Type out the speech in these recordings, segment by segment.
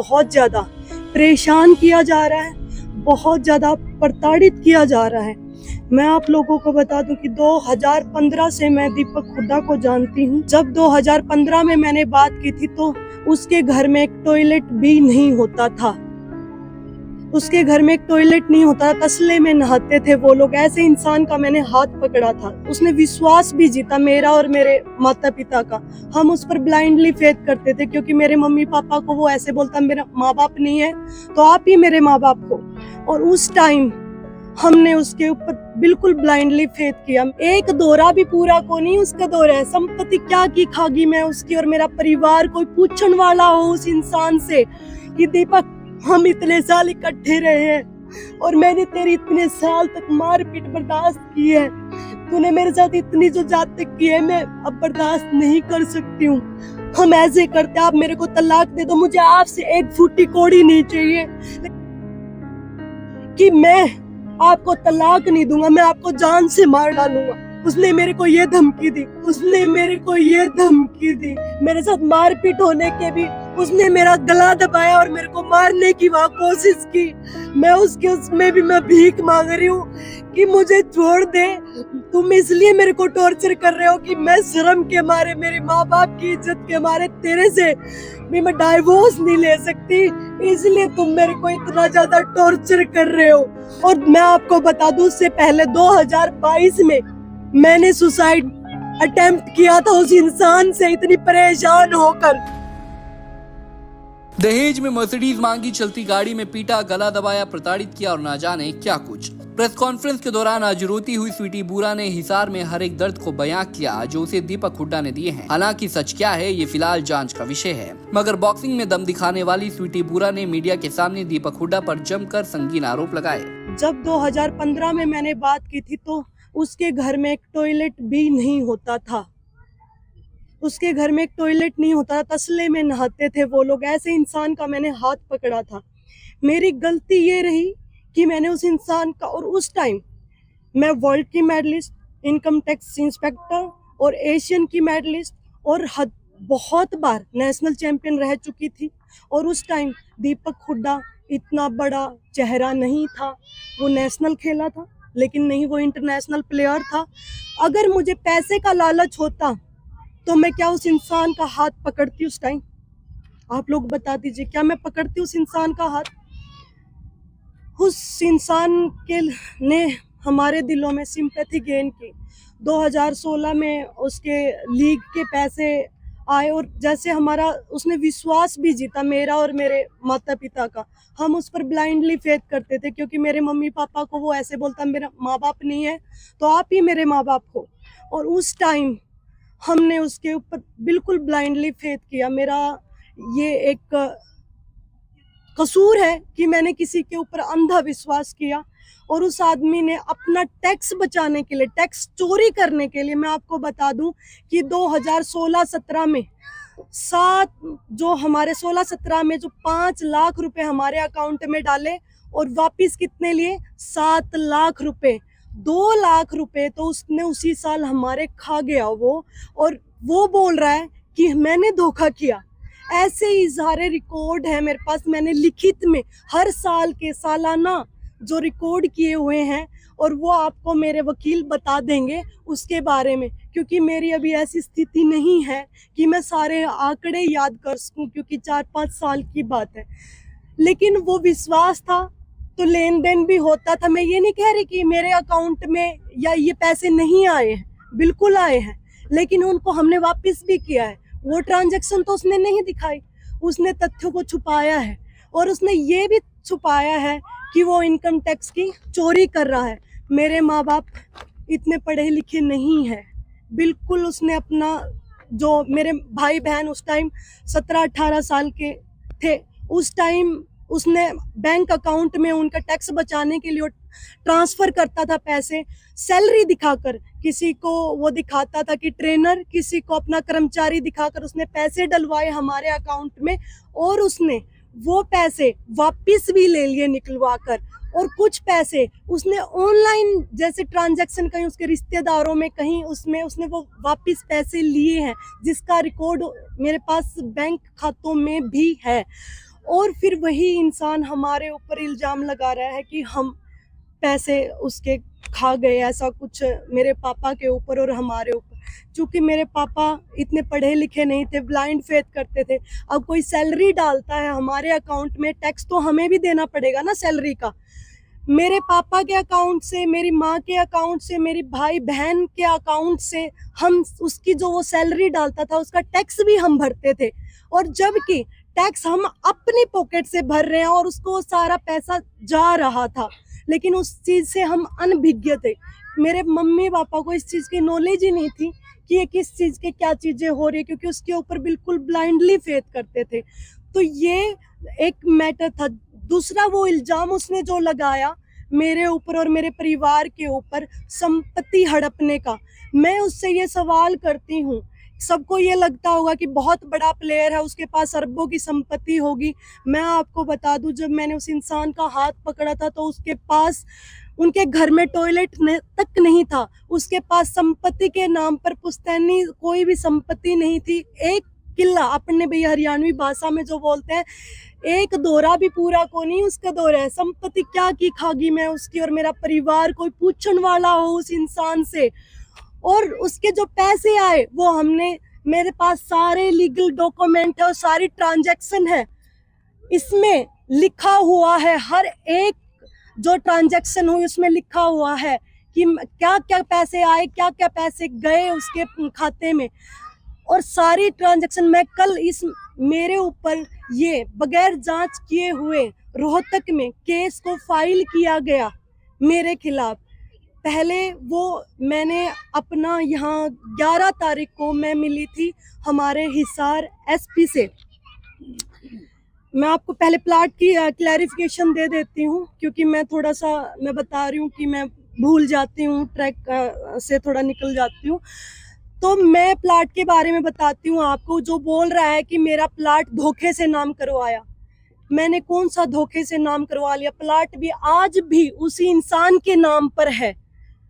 बहुत ज़्यादा परेशान किया जा रहा है, बहुत ज़्यादा प्रताड़ित किया जा रहा है। मैं आप लोगों को बता दूं कि 2015 से मैं दीपक हुड्डा को जानती हूं। जब 2015 में मैंने बात की थी तो उसके घर में एक टॉयलेट भी नहीं होता था। उसके घर में एक टॉयलेट नहीं होता, तसले में नहाते थे वो लोग। ऐसे इंसान का मैंने हाथ पकड़ा था। उसने विश्वास भी जीता मेरा और मेरे माता पिता का। हम उस पर ब्लाइंडली फेथ करते थे क्योंकि मेरे मम्मी पापा को वो ऐसे बोलता, मेरा माँ बाप नहीं है तो आप ही मेरे माँ बाप को। और उस टाइम हमने उसके ऊपर बिल्कुल ब्लाइंडली फेथ किया। एक दौरा भी पूरा को नहीं उसका दौरा है। संपत्ति क्या की खागी मैं उसकी और मेरा परिवार। कोई पूछने वाला हो उस इंसान से कि दीपक हम इतने साल इकट्ठे रहे हैं और मैंने तेरी इतने साल तक मारपीट बर्दाश्त की है, तूने मेरे साथ इतनी जो जात तक की है, मैं अब बर्दाश्त नहीं कर सकती हूँ। हम ऐसे करते, आप मेरे को तलाक दे दो, मुझे आपसे एक फूटी कौड़ी नहीं चाहिए कि मैं आपको तलाक नहीं दूंगा, मैं आपको जान से मार डालूंगा। उसने मेरे को ये धमकी दी, मेरे साथ मारपीट होने के भी उसने मेरा गला दबाया और मेरे को मारने की वहाँ कोशिश की। मैं उसमें भी मैं भीख मांग रही हूँ कि मुझे छोड़ दे। तुम इसलिए मेरे को टॉर्चर कर रहे हो कि मैं शर्म के मारे, मेरे माँ बाप की इज्जत के मारे तेरे से भी मैं डाइवोर्स नहीं ले सकती, इसलिए तुम मेरे को इतना ज्यादा टॉर्चर कर रहे हो। और मैं आपको बता दूं, उससे पहले 2022 में मैंने सुसाइड अटेम्प्ट किया था उस इंसान से इतनी परेशान होकर। दहेज में मर्सिडीज मांगी, चलती गाड़ी में पीटा, गला दबाया, प्रताड़ित किया और ना जाने क्या कुछ। प्रेस कॉन्फ्रेंस के दौरान आज रोती हुई स्वीटी बुरा ने हिसार में हर एक दर्द को बयां किया जो उसे दीपक हुड्डा ने दिए हैं। हालांकि सच क्या है ये फिलहाल जांच का विषय है, मगर बॉक्सिंग में दम दिखाने वाली स्वीटी बुरा ने मीडिया के सामने दीपक हुड्डा पर जमकर संगीन आरोप लगाए। जब 2015 में मैंने बात की थी तो उसके घर में एक टॉयलेट भी नहीं होता था। उसके घर में एक टॉयलेट नहीं होता था, तसले में नहाते थे वो लोग। ऐसे इंसान का मैंने हाथ पकड़ा था। मेरी गलती ये रही कि मैंने उस इंसान का, और उस टाइम मैं वर्ल्ड की मेडलिस्ट, इनकम टैक्स इंस्पेक्टर और एशियन की मेडलिस्ट और बहुत बार नेशनल चैंपियन रह चुकी थी। और उस टाइम दीपक हुड्डा इतना बड़ा चेहरा नहीं था। वो नेशनल खेला था लेकिन नहीं वो इंटरनेशनल प्लेयर था। अगर मुझे पैसे का लालच होता तो मैं क्या उस इंसान का हाथ पकड़ती उस टाइम? आप लोग बता दीजिए, क्या मैं पकड़ती उस इंसान का हाथ? उस इंसान के ने हमारे दिलों में सिंपैथी गेन की। 2016 में उसके लीग के पैसे आए और जैसे हमारा उसने विश्वास भी जीता मेरा और मेरे माता पिता का। हम उस पर ब्लाइंडली फेथ करते थे क्योंकि मेरे मम्मी पापा को वो ऐसे बोलता, मेरा माँ बाप नहीं है तो आप ही मेरे माँ बाप को। और उस टाइम हमने उसके ऊपर बिल्कुल ब्लाइंडली फेथ किया। मेरा ये एक कसूर है कि मैंने किसी के ऊपर अंधा विश्वास किया। और उस आदमी ने अपना टैक्स बचाने के लिए, टैक्स चोरी करने के लिए, मैं आपको बता दूं कि 2016-17 में जो हमारे 16-17 में जो 5 लाख रुपए हमारे अकाउंट में डाले और वापिस कितने लिए? 7 लाख रुपए। 2 लाख रुपए तो उसने उसी साल हमारे खा गया वो। और वो बोल रहा है कि मैंने धोखा किया। ऐसे ही सारे रिकॉर्ड है मेरे पास, मैंने लिखित में हर साल के सालाना जो रिकॉर्ड किए हुए हैं, और वो आपको मेरे वकील बता देंगे उसके बारे में, क्योंकि मेरी अभी ऐसी स्थिति नहीं है कि मैं सारे आंकड़े याद कर सकूं, क्योंकि 4-5 साल की बात है। लेकिन वो विश्वास था तो लेन देन भी होता था। मैं ये नहीं कह रही कि मेरे अकाउंट में या ये पैसे नहीं आए हैं, बिल्कुल आए हैं, लेकिन उनको हमने वापस भी किया है। वो ट्रांजैक्शन तो उसने नहीं दिखाई, उसने तथ्यों को छुपाया है। और उसने ये भी छुपाया है कि वो इनकम टैक्स की चोरी कर रहा है। मेरे माँ बाप इतने पढ़े लिखे नहीं है, बिल्कुल। उसने अपना, जो मेरे भाई बहन उस टाइम 17-18 साल के थे, उस टाइम उसने बैंक अकाउंट में उनका टैक्स बचाने के लिए ट्रांसफर करता था पैसे, सैलरी दिखाकर। किसी को वो दिखाता था कि ट्रेनर, किसी को अपना कर्मचारी दिखाकर उसने पैसे डलवाए हमारे अकाउंट में। और उसने वो पैसे वापस भी ले लिए निकलवा कर। और कुछ पैसे उसने ऑनलाइन जैसे ट्रांजैक्शन कहीं उसके रिश्तेदारों में, कहीं उसमें उसने वो वापस पैसे लिए हैं, जिसका रिकॉर्ड मेरे पास बैंक खातों में भी है। और फिर वही इंसान हमारे ऊपर इल्ज़ाम लगा रहा है कि हम पैसे उसके खा गए, ऐसा कुछ मेरे पापा के ऊपर और हमारे ऊपर। क्योंकि मेरे पापा इतने पढ़े लिखे नहीं थे, ब्लाइंड फेथ करते थे। अब कोई सैलरी डालता है हमारे अकाउंट में, टैक्स तो हमें भी देना पड़ेगा ना सैलरी का। मेरे पापा के अकाउंट से, मेरी माँ के अकाउंट से, मेरी भाई बहन के अकाउंट से हम उसकी जो वो सैलरी डालता था उसका टैक्स भी हम भरते थे। और जबकि टैक्स हम अपनी पॉकेट से भर रहे हैं और उसको सारा पैसा जा रहा था, लेकिन उस चीज़ से हम अनभिज्ञ थे। मेरे मम्मी पापा को इस चीज़ की नॉलेज ही नहीं थी कि ये किस चीज़ के क्या चीज़ें हो रही है, क्योंकि उसके ऊपर बिल्कुल ब्लाइंडली फेथ करते थे। तो ये एक मैटर था। दूसरा वो इल्ज़ाम उसने जो लगाया मेरे ऊपर और मेरे परिवार के ऊपर संपत्ति हड़पने का, मैं उससे ये सवाल करती हूँ, सबको ये लगता होगा कि बहुत बड़ा प्लेयर है, उसके पास अरबों की संपत्ति होगी। मैं आपको बता दूं, जब मैंने उस इंसान का हाथ पकड़ा था तो उसके पास, उनके घर में टॉयलेट तक नहीं था। उसके पास संपत्ति के नाम पर पुश्तैनी कोई भी संपत्ति नहीं थी। एक किला, अपने भैया हरियाणवी भाषा में जो बोलते हैं, एक दौरा भी पूरा को नहीं उसका दौरा है। संपत्ति क्या की खागी मैं उसकी और मेरा परिवार, कोई पूछने वाला हो उस इंसान से। और उसके जो पैसे आए वो हमने, मेरे पास सारे लीगल डॉक्यूमेंट है और सारी ट्रांजैक्शन है, इसमें लिखा हुआ है, हर एक जो ट्रांजैक्शन हुई उसमें लिखा हुआ है कि क्या क्या पैसे आए, क्या क्या पैसे गए उसके खाते में। और सारी ट्रांजैक्शन मैं कल मेरे ऊपर ये बगैर जांच किए हुए रोहतक में केस को फाइल किया गया मेरे खिलाफ। पहले वो मैंने अपना यहाँ 11 तारीख को मैं मिली थी हमारे हिसार एसपी से। मैं आपको पहले प्लाट की क्लैरिफिकेशन दे देती हूँ, क्योंकि मैं थोड़ा सा, मैं बता रही हूँ कि मैं भूल जाती हूँ, ट्रैक से थोड़ा निकल जाती हूँ। तो मैं प्लाट के बारे में बताती हूँ आपको। जो बोल रहा है कि मेरा प्लाट धोखे से नाम करवाया, मैंने कौन सा धोखे से नाम करवा लिया? प्लाट भी आज भी उसी इंसान के नाम पर है।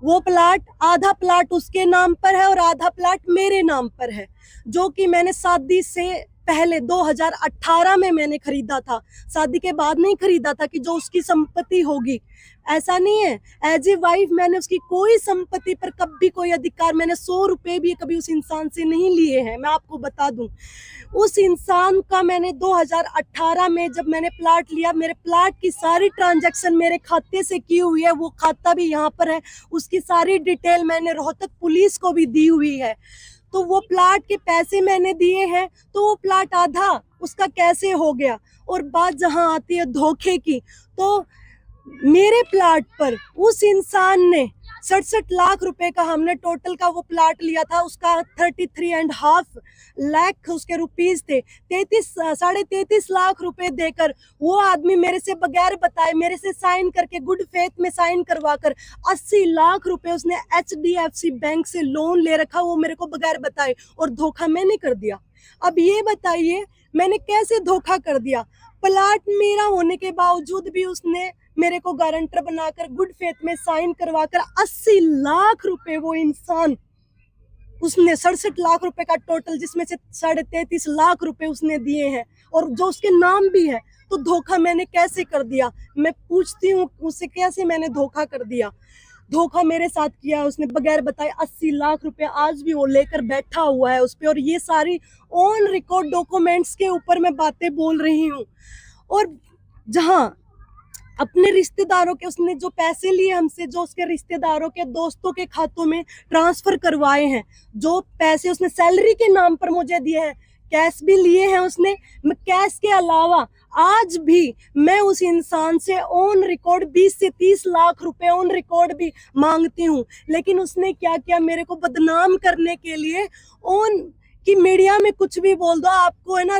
वो प्लाट, आधा प्लाट उसके नाम पर है और आधा प्लाट मेरे नाम पर है, जो कि मैंने शादी से पहले 2018 में मैंने खरीदा था। शादी के बाद नहीं खरीदा था कि जो उसकी संपत्ति होगी, ऐसा नहीं है। एज ए वाइफ मैंने उसकी कोई संपत्ति पर कभी कोई अधिकार, मैंने 100 रुपए भी कभी उस इंसान से नहीं लिए हैं। मैं आपको बता दूं, उस इंसान का मैंने 2018 में जब मैंने प्लाट लिया, मेरे प्लाट की सारी ट्रांजैक्शन मेरे खाते से की हुई है। वो खाता भी यहाँ पर है, उसकी सारी डिटेल मैंने रोहतक पुलिस को भी दी हुई है। तो वो प्लाट के पैसे मैंने दिए हैं, तो वो प्लाट आधा उसका कैसे हो गया? और बात जहां आती है धोखे की, तो मेरे प्लाट पर उस इंसान ने 67 लाख रुपए का, हमने टोटल का वो प्लाट लिया था, उसका 33.5 लाख उसके रुपीस थे। 33.5 लाख रुपए देकर वो आदमी मेरे से बगैर बताए, मेरे से साइन करके, गुड फेथ में साइन करवा कर 80 लाख रुपए उसने HDFC बैंक से लोन ले रखा, वो मेरे को बगैर बताए, और धोखा मैंने कर दिया। अब ये बताइए मैंने कैसे धोखा कर दिया? प्लाट मेरा होने के बावजूद भी उसने मेरे को गारंटर बनाकर गुड फेथ में साइन करवाकर 80 लाख रुपए वो इंसान, उसने 67 लाख रुपए का टोटल, जिसमें से 33.5 लाख रुपए उसने दिए हैं और जो उसके नाम भी है। तो धोखा मैंने कैसे कर दिया? मैं पूछती हूँ उससे, कैसे मैंने धोखा कर दिया? धोखा मेरे साथ किया उसने बगैर बताए। 80 लाख रुपए आज भी वो लेकर बैठा हुआ है उस पे, और ये सारी ऑन रिकॉर्ड डॉक्यूमेंट्स के ऊपर मैं बातें बोल रही हूँ। और जहां अपने रिश्तेदारों के, उसने जो पैसे लिए हमसे, जो उसके रिश्तेदारों के, दोस्तों के खातों में ट्रांसफर करवाए हैं, जो पैसे उसने सैलरी के नाम पर मुझे दिए हैं, कैश भी लिए हैं उसने। कैश के अलावा आज भी मैं उस इंसान से ऑन रिकॉर्ड 20 से 30 लाख रुपए ऑन रिकॉर्ड भी मांगती हूँ। लेकिन उसने क्या किया, मेरे को बदनाम करने के लिए, ऑन कि मीडिया में कुछ भी बोल दो, आपको है ना,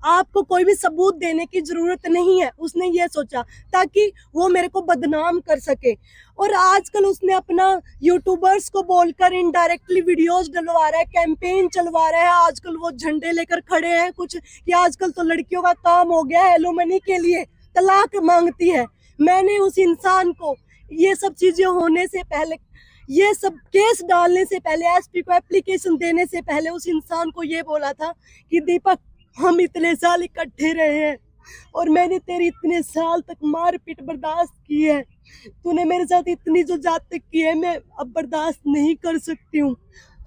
आपको कोई भी सबूत देने की जरूरत नहीं है। उसने ये सोचा ताकि वो मेरे को बदनाम कर सके। और आजकल उसने अपना यूट्यूबर्स को बोलकर इनडायरेक्टली वीडियोस डलवा रहा है, कैंपेन चलवा रहा है। आजकल वो झंडे लेकर खड़े हैं कुछ कि आजकल तो लड़कियों का काम हो गया है, एलुमनी के लिए तलाक मांगती है। मैंने उस इंसान को ये सब चीजें होने से पहले, ये सब केस डालने से पहले, एसपी को एप्लीकेशन देने से पहले उस इंसान को ये बोला था कि दीपक, हम इतने साल इकट्ठे रहे हैं, और मैंने तेरी इतने साल तक मारपीट बर्दाश्त की है, तूने मेरे साथ इतनी जो जात की है, मैं अब बर्दाश्त नहीं कर सकती हूँ।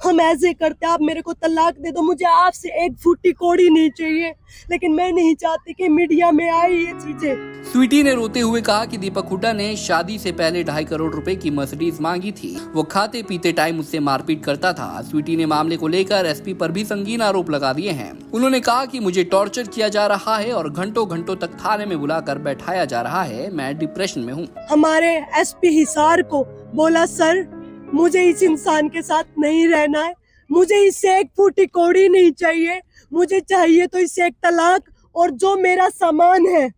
हम ऐसे करते, आप मेरे को तलाक दे दो, मुझे आपसे एक फूटी कौड़ी नहीं चाहिए, लेकिन मैं नहीं चाहती कि मीडिया में आए ये चीजें। स्वीटी ने रोते हुए कहा कि दीपक हुड्डा ने शादी से पहले 2.5 करोड़ रुपए की मर्सिडीज मांगी थी। वो खाते पीते टाइम उससे मारपीट करता था। स्वीटी ने मामले को लेकर एसपी पर भी संगीन आरोप लगा दिए हैं। उन्होंने कहा कि मुझे टॉर्चर किया जा रहा है और घंटों घंटों तक थाने में बुलाकर बैठाया जा रहा है। मैं डिप्रेशन में हूँ। हमारे एसपी हिसार को बोला, सर मुझे इस इंसान के साथ नहीं रहना है, मुझे इससे एक फूटी कौड़ी नहीं चाहिए, मुझे चाहिए तो इससे एक तलाक, और जो मेरा सामान है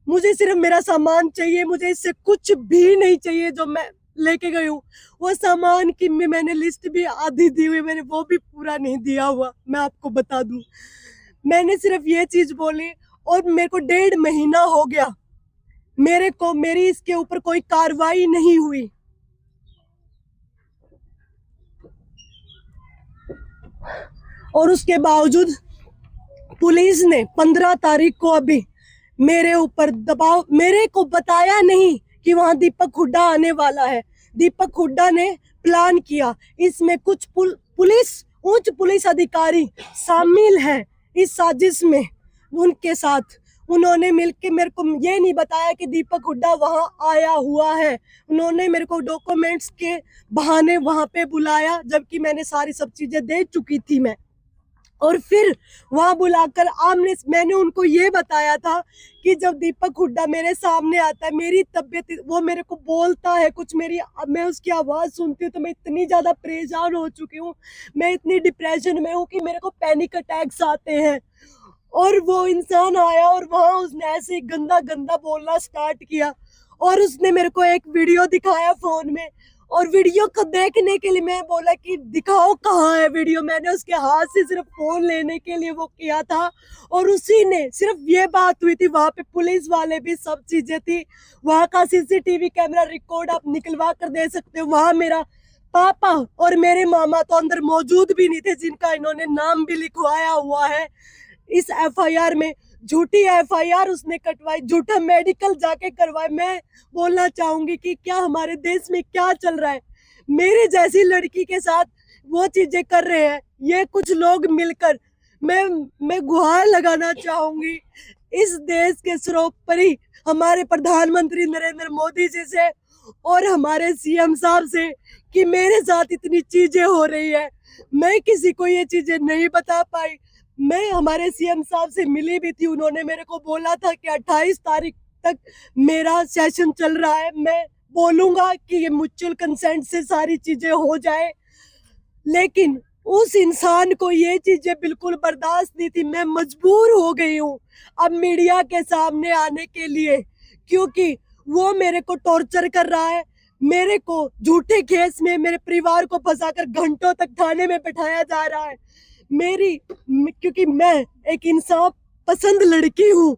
मुझे सिर्फ मेरा सामान चाहिए, मुझे इससे कुछ भी नहीं चाहिए जो मैं लेके गई हूँ। वो सामान की मैंने लिस्ट भी आधी दी हुई, मैंने वो भी पूरा नहीं दिया हुआ, मैं आपको बता दूं। मैंने सिर्फ ये चीज बोली और मेरे को 1.5 महीना हो गया, मेरी इसके ऊपर कोई कार्रवाई नहीं हुई। और उसके बावजूद पुलिस ने 15 तारीख को अभी मेरे ऊपर दबाव, मेरे को बताया नहीं कि वहां दीपक हुड्डा आने वाला है। दीपक हुड्डा ने प्लान किया, इसमें कुछ उच्च पुलिस अधिकारी शामिल है इस साजिश में। उनके साथ उन्होंने मिलकर मेरे को ये नहीं बताया कि दीपक हुड्डा वहां आया हुआ है। उन्होंने मेरे को डॉक्यूमेंट्स के बहाने वहां पे बुलाया, जबकि मैंने सारी सब चीजें दे चुकी थी मैं। और फिर वहां बुलाकर मैंने उनको ये बताया था कि जब दीपक हुड्डा मेरे सामने आता है, मेरी तबीयत, वो मेरे को बोलता है कुछ, मैं उसकी आवाज सुनती हूँ तो मैं इतनी ज्यादा परेशान हो चुकी हूँ, मैं इतनी डिप्रेशन में हूँ कि मेरे को पैनिक अटैक्स आते हैं। और वो इंसान आया और वहां उसने ऐसे गंदा गंदा बोलना स्टार्ट किया, और उसने मेरे को एक वीडियो दिखाया फोन में, और वीडियो को देखने के लिए मैं बोला कि दिखाओ कहाँ है वीडियो। मैंने उसके हाथ से सिर्फ फोन लेने के लिए वो किया था, और उसी ने सिर्फ ये बात हुई थी, वहां पे पुलिस वाले भी, सब चीजें थी, वहां का सीसीटीवी कैमरा रिकॉर्ड आप निकलवा कर दे सकते हो। वहां मेरा पापा और मेरे मामा तो अंदर मौजूद भी नहीं थे, जिनका इन्होंने नाम भी लिखवाया हुआ है इस एफआईआर में। झूठी एफआईआर उसने कटवाई, झूठा मेडिकल जाके करवाए। मैं बोलना चाहूंगी कि क्या हमारे देश में क्या चल रहा है, मेरी लड़की के साथ वो चीजें कर रहे हैं ये कुछ लोग मिलकर। मैं गुहार लगाना चाहूंगी इस देश के सर्वोपरि हमारे प्रधानमंत्री नरेंद्र मोदी जी से और हमारे सीएम साहब से कि मेरे साथ इतनी चीजें हो रही है, मैं किसी को ये चीजें नहीं बता पाई। मैं हमारे सीएम साहब से मिली भी थी, उन्होंने मेरे को बोला था कि 28 तारीख तक मेरा सेशन चल रहा है, मैं बोलूंगा कि ये म्यूचुअल कंसेंट से सारी चीजें हो जाए, लेकिन उस इंसान को ये चीजें बिल्कुल बर्दाश्त नहीं थी। मैं मजबूर हो गई हूँ अब मीडिया के सामने आने के लिए, क्योंकि वो मेरे को टॉर्चर कर रहा है, मेरे को झूठे केस में मेरे परिवार को फंसाकर घंटों तक थाने में बैठाया जा रहा है। क्योंकि मैं एक इंसाफ पसंद लड़की हूँ,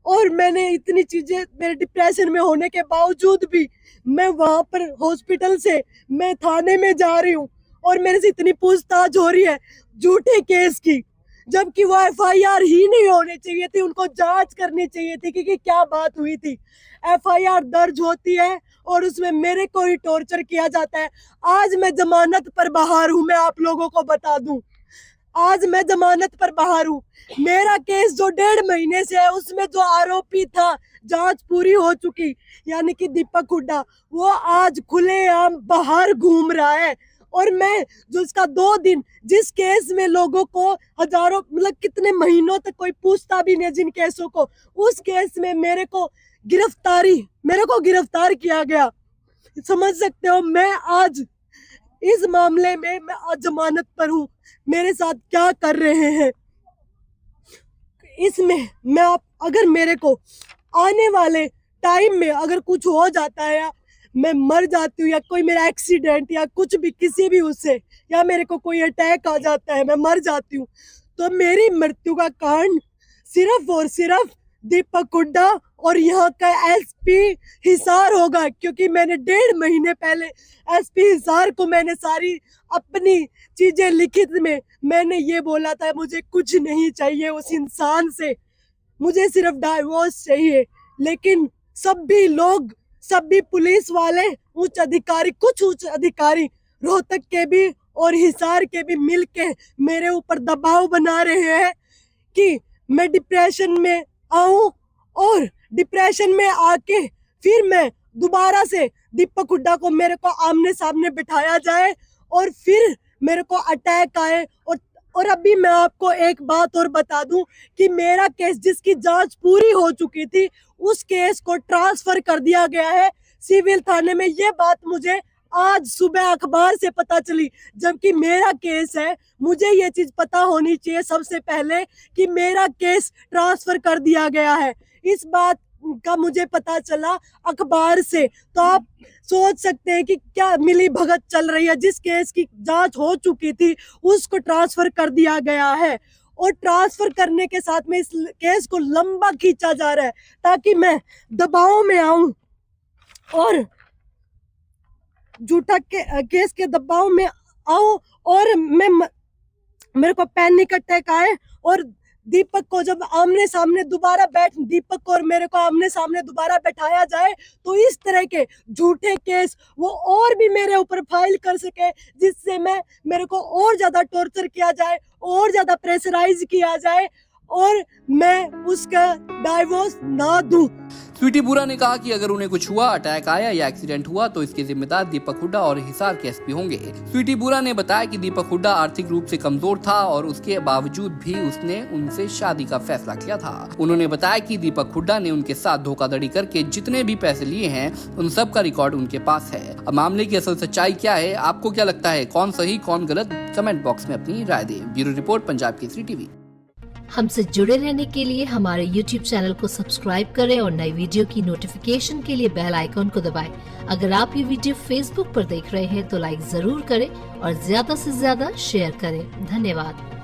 और मैंने इतनी चीजें, मेरे डिप्रेशन में होने के बावजूद भी मैं वहां पर हॉस्पिटल से मैं थाने में जा रही हूँ, और मेरे से इतनी पूछताछ हो रही है झूठे केस की, जबकि वो एफआईआर ही नहीं होनी चाहिए थी, उनको जांच करनी चाहिए थी कि क्या बात हुई थी। एफआईआर दर्ज होती है और उसमें मेरे को ही टॉर्चर किया जाता है। आज मैं जमानत पर बाहर हूँ, मैं आप लोगों को बता दूं, आज मैं जमानत पर बाहर हूँ। मेरा केस जो 1.5 महीने से है, उसमें जो आरोपी था, जांच पूरी हो चुकी, यानी कि दीपक हुड्डा, वो आज खुलेआम बाहर घूम रहा है। और मैं जो इसका 2 दिन, जिस केस में लोगों को हजारों, मतलब कितने महीनों तक कोई पूछता भी नहीं जिन केसों को, उस केस में मेरे को गिरफ्तार किया गया। समझ सकते हो मैं आज इस मामले में मैं आज जमानत पर हूँ, मेरे साथ क्या कर रहे हैं इसमें। अगर मेरे को आने वाले टाइम में अगर कुछ हो जाता है, या मैं मर जाती हूँ, या कोई मेरा एक्सीडेंट या कुछ भी किसी भी उससे, या मेरे को कोई अटैक आ जाता है, मैं मर जाती हूँ, तो मेरी मृत्यु का कारण सिर्फ और सिर्फ दीपक हुड्डा और यहाँ का एसपी हिसार होगा। क्योंकि मैंने 1.5 महीने पहले एसपी हिसार को मैंने सारी अपनी चीजें लिखित में मैंने ये बोला था, मुझे कुछ नहीं चाहिए उस इंसान से, मुझे सिर्फ डाइवोर्स चाहिए। लेकिन सभी लोग, सभी पुलिस वाले, उच्च अधिकारी, कुछ उच्च अधिकारी रोहतक के भी और हिसार के भी मिलके मेरे ऊपर दबाव बना रहे हैं कि मैं डिप्रेशन में आऊं और डिप्रेशन में आके फिर मैं दोबारा से दीपक हुड्डा को मेरे को आमने सामने बिठाया जाए और फिर मेरे को अटैक आए। और अभी मैं आपको एक बात और बता दूं कि मेरा केस जिसकी जांच पूरी हो चुकी थी, उस केस को ट्रांसफर कर दिया गया है सिविल थाने में। ये बात मुझे आज सुबह अखबार से पता चली, जबकि मेरा केस है। मुझे ये चीज पता होनी चाहिए सबसे पहले कि मेरा केस ट्रांसफर कर दिया गया है। इस बात का मुझे पता चला अखबार से। तो आप सोच सकते हैं कि क्या मिली भगत चल रही है। जिस केस की जांच हो चुकी थी उसको ट्रांसफर कर दिया गया है और ट्रांसफर करने के साथ में इस केस को लंबा खींचा जा रहा है ताकि मैं दबाव में आऊं और झूठा केस के दबाव में आऊं और मेरे को पैनिक अटैक आए और दीपक को जब आमने सामने दोबारा दीपक को और मेरे को आमने सामने दोबारा बैठाया जाए तो इस तरह के झूठे केस वो और भी मेरे ऊपर फाइल कर सके, जिससे मेरे को और ज्यादा टॉर्चर किया जाए, और ज्यादा प्रेशराइज किया जाए और मैं उसका डाइवोर्स ना दूं। स्वीटी बुरा ने कहा कि अगर उन्हें कुछ हुआ, अटैक आया या एक्सीडेंट हुआ तो इसके जिम्मेदार दीपक हुड्डा और हिसार के एसपी होंगे। स्वीटी बुरा ने बताया कि दीपक हुड्डा आर्थिक रूप से कमजोर था और उसके बावजूद भी उसने उनसे शादी का फैसला किया था। उन्होंने बताया कि दीपक हुड्डा ने उनके साथ धोखाधड़ी करके जितने भी पैसे लिए हैं उन सब का रिकॉर्ड उनके पास है। अब मामले की असल सच्चाई क्या है, आपको क्या लगता है, कौन सही कौन गलत, कमेंट बॉक्स में अपनी राय दें। Bureau report, Punjab Kesari TV. हमसे जुड़े रहने के लिए हमारे YouTube चैनल को सब्सक्राइब करें और नई वीडियो की नोटिफिकेशन के लिए बेल आइकॉन को दबाएं। अगर आप ये वीडियो Facebook पर देख रहे हैं तो लाइक जरूर करें और ज्यादा से ज्यादा शेयर करें। धन्यवाद।